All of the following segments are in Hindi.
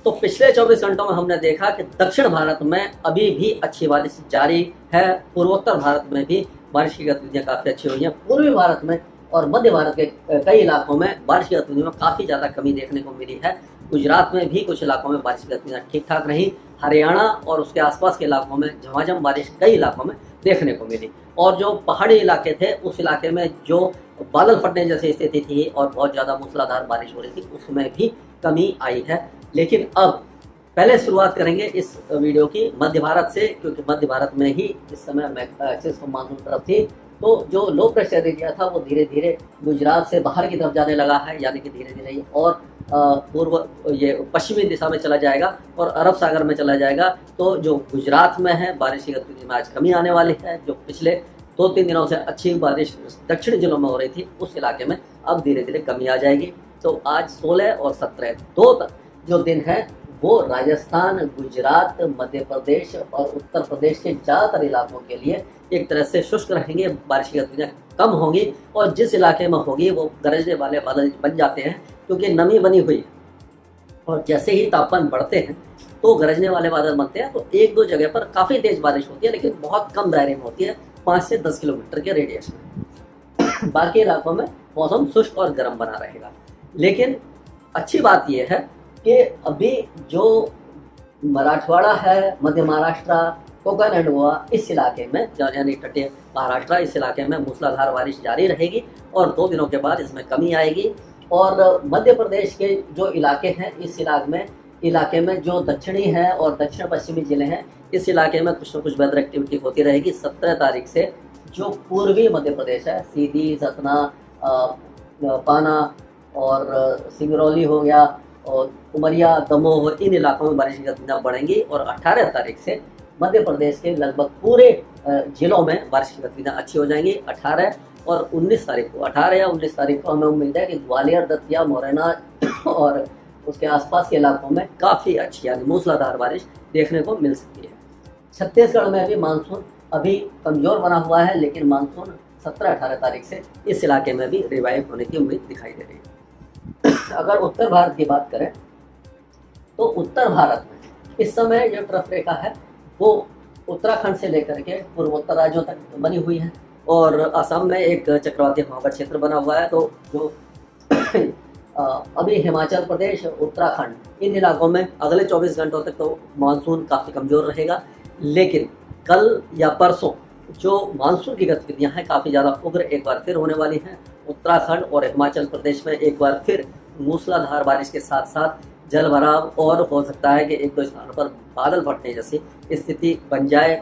तो पिछले 24 घंटों में हमने देखा कि दक्षिण भारत में अभी भी अच्छी बारिश जारी है। पूर्वोत्तर भारत में भी बारिश की गतिविधियां काफ़ी अच्छी हुई हैं। पूर्वी भारत में और मध्य भारत के कई इलाकों में बारिश की गतिविधियों में काफ़ी ज़्यादा कमी देखने को मिली है। गुजरात में भी कुछ इलाकों में बारिश की गतिविधियां ठीक ठाक रही। हरियाणा और उसके आसपास के इलाकों में झमाझम बारिश कई इलाकों में देखने को मिली। और जो पहाड़ी इलाके थे उस इलाके में जो बादल फटने जैसी स्थिति थी और बहुत ज़्यादा मूसलाधार बारिश हो रही थी उसमें भी कमी आई है। लेकिन अब पहले शुरुआत करेंगे इस वीडियो की मध्य भारत से, क्योंकि मध्य भारत में ही इस समय एक्सिस ऑफ मानसून तरफ थी। तो जो लो प्रेशर एरिया था वो धीरे धीरे गुजरात से बाहर की तरफ जाने लगा है, यानी कि धीरे धीरे ये और पूर्व ये पश्चिमी दिशा में चला जाएगा और अरब सागर में चला जाएगा। तो जो गुजरात में है बारिश की गतिविधि में आज कमी आने वाली है। जो पिछले 2-3 दिनों से अच्छी बारिश दक्षिणी जिलों में हो रही थी उस इलाके में अब धीरे धीरे कमी आ जाएगी। तो आज 16 और 17 दो जो दिन है वो राजस्थान, गुजरात, मध्य प्रदेश और उत्तर प्रदेश के ज़्यादातर इलाकों के लिए एक तरह से शुष्क रहेंगे। बारिश की गतिविधियाँ कम होंगी और जिस इलाके में होगी वो गरजने वाले बादल बन जाते हैं, क्योंकि नमी बनी हुई है। और जैसे ही तापमान बढ़ते हैं तो गरजने वाले बादल बनते हैं। तो 1-2 जगह पर काफ़ी तेज बारिश होती है, लेकिन बहुत कम दायरे में होती है, 5 से 10 किलोमीटर के रेडियस में। बाकी इलाकों में मौसम शुष्क और गर्म बना रहेगा। लेकिन अच्छी बात यह है कि अभी जो मराठवाड़ा है, मध्य महाराष्ट्र, कोकण एंड गोवा, इस इलाके में यानी तटीय महाराष्ट्र, इस इलाके में मूसलाधार बारिश जारी रहेगी और 2 दिनों के बाद इसमें कमी आएगी। और मध्य प्रदेश के जो इलाके हैं इस इलाके में जो दक्षिणी है और दक्षिण पश्चिमी जिले हैं इस इलाके में कुछ न कुछ वेदर एक्टिविटी होती रहेगी। 17 तारीख से जो पूर्वी मध्य प्रदेश है, सीधी, सतना, पाना और सिंगरौली हो गया और उमरिया, दमोह, इन इलाकों में बारिश की गतिविधियाँ बढ़ेंगे। और 18 तारीख से मध्य प्रदेश के लगभग पूरे जिलों में बारिश की गतिविधियाँ अच्छी हो जाएंगी। 18 और 19 तारीख को 18 या 19 तारीख को हमें उम्मीद है कि ग्वालियर, दतिया, मुरैना और उसके आसपास के इलाकों में काफ़ी अच्छी यानी मूसलाधार बारिश देखने को मिल सकती है। छत्तीसगढ़ में भी मानसून अभी कमज़ोर बना हुआ है, लेकिन मानसून 17-18 तारीख से इस इलाके में भी रिवाइव होने की उम्मीद दिखाई दे रही है। अगर उत्तर भारत की बात करें तो उत्तर भारत में इस समय जो ट्रफ रेखा है वो उत्तराखंड से लेकर के पूर्वोत्तर राज्यों तक बनी हुई है और असम में एक चक्रवाती हवा का क्षेत्र बना हुआ है। तो जो अभी हिमाचल प्रदेश, उत्तराखंड, इन इलाकों में अगले 24 घंटों तक तो मानसून काफ़ी कमज़ोर रहेगा। लेकिन कल या परसों जो मानसून की गतिविधियां हैं काफ़ी ज़्यादा उग्र एक बार फिर होने वाली हैं। उत्तराखंड और हिमाचल प्रदेश में एक बार फिर मूसलाधार बारिश के साथ साथ जल भराव और हो सकता है कि 1-2 स्थानों पर बादल फटने जैसी स्थिति बन जाए।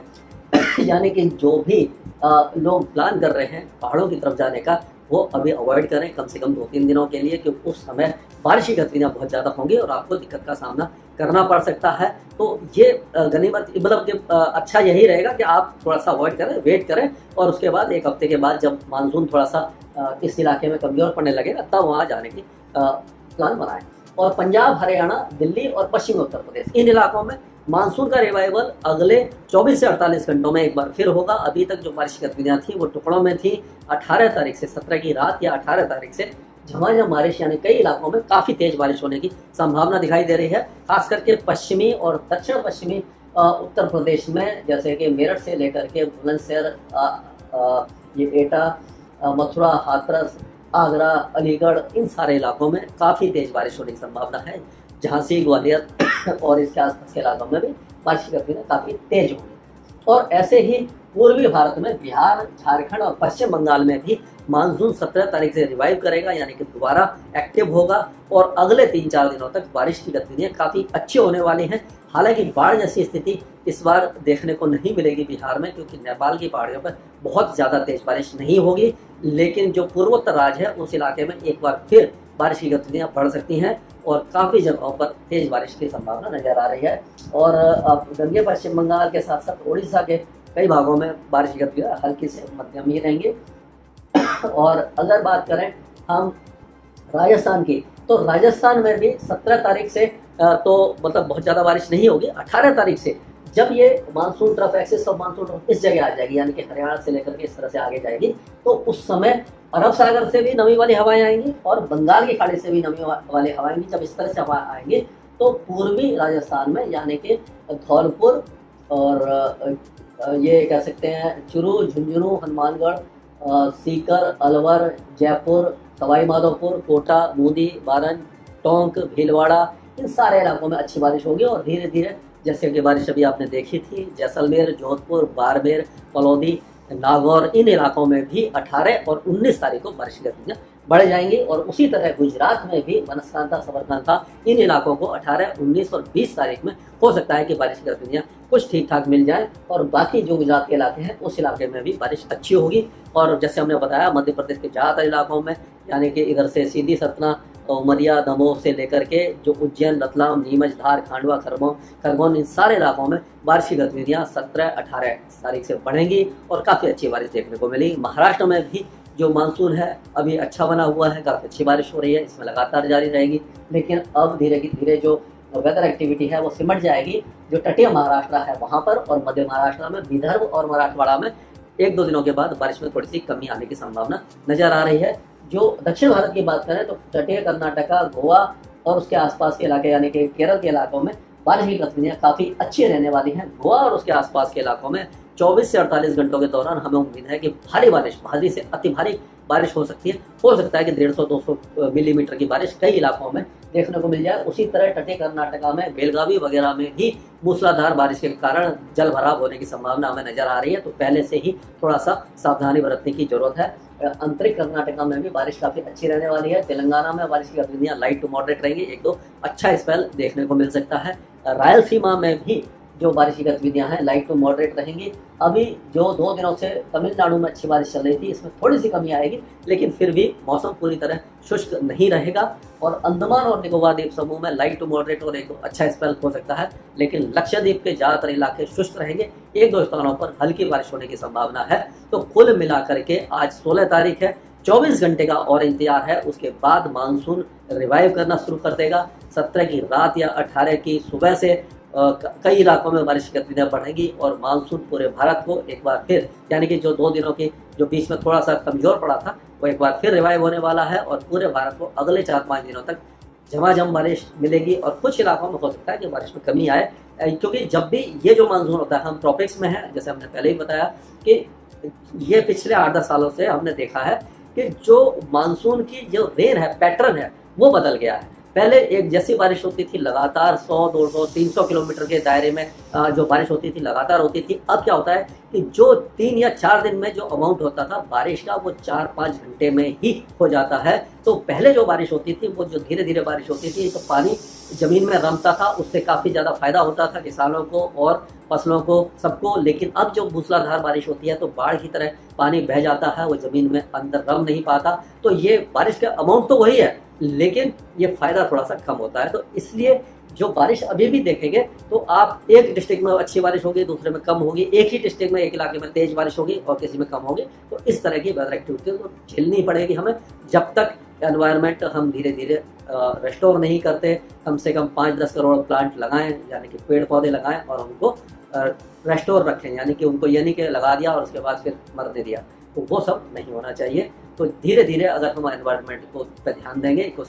यानी कि जो भी लोग प्लान कर रहे हैं पहाड़ों की तरफ जाने का वो अभी अवॉइड करें कम से कम 2-3 दिनों के लिए, क्योंकि उस समय बारिश की गतिविधियाँ बहुत ज़्यादा होंगी और आपको दिक्कत का सामना करना पड़ सकता है। तो ये गनीमत मतलब कि अच्छा यही रहेगा कि आप थोड़ा सा अवॉइड करें, वेट करें और उसके बाद 1 हफ्ते के बाद जब मानसून थोड़ा सा इस इलाके में कमज़ोर पड़ने लगेगा तब वहाँ जाने की प्लान बनाएं। और पंजाब, हरियाणा, दिल्ली और पश्चिमी उत्तर प्रदेश, इन इलाकों में मानसून का रिवाइवल अगले 24 से 48 घंटों में एक बार फिर होगा। अभी तक जो बारिश की गतिविधियाँ थी वो टुकड़ों में थी। 18 तारीख से 17 की रात या 18 तारीख से झमाझम बारिश यानी कई इलाकों में काफ़ी तेज बारिश होने की संभावना दिखाई दे रही है। खास करके पश्चिमी और दक्षिण पश्चिमी उत्तर प्रदेश में, जैसे कि मेरठ से लेकर के बुलंदशहर, ये एटा, मथुरा, हाथरस, आगरा, अलीगढ़, इन सारे इलाकों में काफ़ी तेज बारिश होने की संभावना है। झांसी, ग्वालियर और इसके आसपास के इलाकों में भी बारिश की गतिविधियाँ काफ़ी तेज होंगी। और ऐसे ही पूर्वी भारत में बिहार, झारखंड और पश्चिम बंगाल में भी मानसून 17 तारीख से रिवाइव करेगा, यानी कि दोबारा एक्टिव होगा और अगले 3-4 दिनों तक बारिश की गतिविधियाँ काफ़ी अच्छी होने वाली हैं। हालांकि बाढ़ जैसी स्थिति इस बार देखने को नहीं मिलेगी बिहार में, क्योंकि नेपाल की पहाड़ियों पर बहुत ज़्यादा तेज बारिश नहीं होगी। लेकिन जो पूर्वोत्तर राज्य है उस इलाके में एक बार फिर बारिश की गतिविधियाँ बढ़ सकती हैं और काफ़ी जगहों पर तेज बारिश की संभावना नजर आ रही है। और अब गंगे पश्चिम बंगाल के साथ साथ उड़ीसा के कई भागों में बारिश की गतिविधियाँ हल्की से मध्यम ही रहेंगी। और अगर बात करें हम राजस्थान की, तो राजस्थान में भी 17 तारीख से तो मतलब बहुत ज़्यादा बारिश नहीं होगी। 18 तारीख से जब ये monsoon trough, axis of monsoon trough इस जगह आ जाएगी, यानी कि हरियाणा से लेकर के इस तरह से आगे जाएगी, तो उस समय अरब सागर से भी नमी वाली हवाएं आएंगी और बंगाल की खाड़ी से भी नमी वाली हवाएं आएंगी। जब इस तरह से हवा आएंगी तो पूर्वी राजस्थान में यानी कि धौलपुर और ये कह सकते हैं चुरू, झुंझुनू, हनुमानगढ़, सीकर, अलवर, जयपुर, सवाई माधोपुर, कोटा, बूंदी, बारन, टोंक, भीलवाड़ा, इन सारे इलाकों में अच्छी बारिश होगी। और धीरे धीरे जैसे कि बारिश अभी आपने देखी थी जैसलमेर, जोधपुर, बाड़मेर, फलौदी, नागौर, इन इलाकों में भी 18 और 19 तारीख को बारिश की गतिविधियाँ बढ़ जाएंगी। और उसी तरह गुजरात में भी बनसकांठा, साबरकांठा, इन इलाकों को 18, 19 और 20 तारीख में हो सकता है कि बारिश की गतिविधियाँ कुछ ठीक ठाक मिल जाए। और बाकी जो गुजरात के इलाके हैं उस इलाके में भी बारिश अच्छी होगी। और जैसे हमने बताया मध्य प्रदेश के ज़्यादातर इलाकों में यानी कि इधर से सीधी, सतना, उमरिया, दमोह से लेकर के जो उज्जैन, रतलाम, नीमच, धार, खांडवा, खरगोन, इन सारे इलाकों में बारिश की गतिविधियाँ 17, 18 तारीख से बढ़ेंगी और काफ़ी अच्छी बारिश देखने को मिलेगी। महाराष्ट्र में भी जो मानसून है अभी अच्छा बना हुआ है, काफ़ी अच्छी बारिश हो रही है, इसमें लगातार जारी रहेगी। लेकिन अब धीरे धीरे जो वेदर एक्टिविटी है वो सिमट जाएगी जो तटीय महाराष्ट्र है वहाँ पर, और मध्य महाराष्ट्र में, विदर्भ और मराठवाड़ा में 1-2 दिनों के बाद बारिश में थोड़ी सी कमी आने की संभावना नजर आ रही है। जो दक्षिण भारत की बात करें तो तटीय कर्नाटका, गोवा और उसके आसपास के इलाके यानी कि केरल के इलाकों में बारिश की गतिविधियाँ काफ़ी अच्छी रहने वाली हैं। गोवा और उसके आसपास के इलाकों में 24 से 48 घंटों के दौरान हमें उम्मीद है कि भारी बारिश, भारी से अति भारी बारिश हो सकती है। हो सकता है कि 150-200 मिलीमीटर की बारिश कई इलाकों में देखने को मिल जाए। उसी तरह तटीय कर्नाटका में, बेलगावी वगैरह में भी मूसलाधार बारिश के कारण जल भराव होने की संभावना हमें नजर आ रही है। तो पहले से ही थोड़ा सा सावधानी बरतने की जरूरत है। आंतरिक कर्नाटका में भी बारिश काफ़ी अच्छी रहने वाली है। तेलंगाना में बारिश की गतिविधियाँ लाइट टू मॉडरेट रहेंगी, 1-2 अच्छा स्पेल देखने को मिल सकता है। रायलसीमा में भी जो बारिश की गतिविधियाँ हैं लाइट टू मॉडरेट रहेंगी। अभी जो 2 दिनों से तमिलनाडु में अच्छी बारिश चल रही थी इसमें थोड़ी सी कमी आएगी, लेकिन फिर भी मौसम पूरी तरह शुष्क नहीं रहेगा। और अंडमान और निकोबार द्वीप समूह में लाइट टू मॉडरेट और 1-2 अच्छा स्पेल हो सकता है, लेकिन लक्षद्वीप के ज़्यादातर इलाके शुष्क रहेंगे। 1-2 स्थानों पर हल्की बारिश होने की संभावना है। तो कुल मिलाकर के आज 16 तारीख है, 24 घंटे का और इंतजार है, उसके बाद मानसून रिवाइव करना शुरू कर देगा। 17 की रात या 18 की सुबह से कई इलाकों में बारिश की गतिविधियाँ बढ़ेंगी और मानसून पूरे भारत को एक बार फिर यानी कि जो 2 दिनों के जो बीच में थोड़ा सा कमजोर पड़ा था वो एक बार फिर रिवाइव होने वाला है। और पूरे भारत को अगले 4-5 दिनों तक झमाझम बारिश मिलेगी। और कुछ इलाकों में हो सकता है कि बारिश में कमी आए, क्योंकि जब भी ये जो मानसून होता है, हम ट्रॉपिक्स में है, जैसे हमने पहले ही बताया कि ये पिछले 8-10 सालों से हमने देखा है कि जो मानसून की जो रेन है, पैटर्न है, वो बदल गया है। पहले एक जैसी बारिश होती थी लगातार 100, 200, 300 किलोमीटर के दायरे में जो बारिश होती थी लगातार होती थी। अब क्या होता है कि जो 3 या 4 दिन में जो अमाउंट होता था बारिश का वो 4-5 घंटे में ही हो जाता है। तो पहले जो बारिश होती थी वो जो धीरे धीरे बारिश होती थी तो पानी जमीन में रमता था, उससे काफ़ी ज़्यादा फायदा होता था किसानों को और फसलों को, सबको। लेकिन अब जो मूसलाधार बारिश होती है तो बाढ़ की तरह पानी बह जाता है, वो ज़मीन में अंदर रम नहीं पाता। तो ये बारिश का अमाउंट तो वही है, लेकिन ये फायदा थोड़ा सा कम होता है। तो इसलिए जो बारिश अभी भी देखेंगे तो आप एक डिस्ट्रिक्ट में अच्छी बारिश होगी, दूसरे में कम होगी, एक ही डिस्ट्रिक्ट में एक इलाके में तेज बारिश होगी और किसी में कम होगी। तो इस तरह की वेदर एक्टिविटी तो झेलनी पड़ेगी हमें, जब तक एनवायरनमेंट हम धीरे धीरे रेस्टोर नहीं करते। कम से कम 5-10 करोड़ प्लांट लगाएं, यानी कि पेड़ पौधे लगाएं और उनको रेस्टोर रखें, यानी कि उनको यानी कि लगा दिया और उसके बाद फिर मरने दिया, तो वो सब नहीं होना चाहिए। तो धीरे धीरे अगर हम एनवायरनमेंट को पर ध्यान देंगे, इको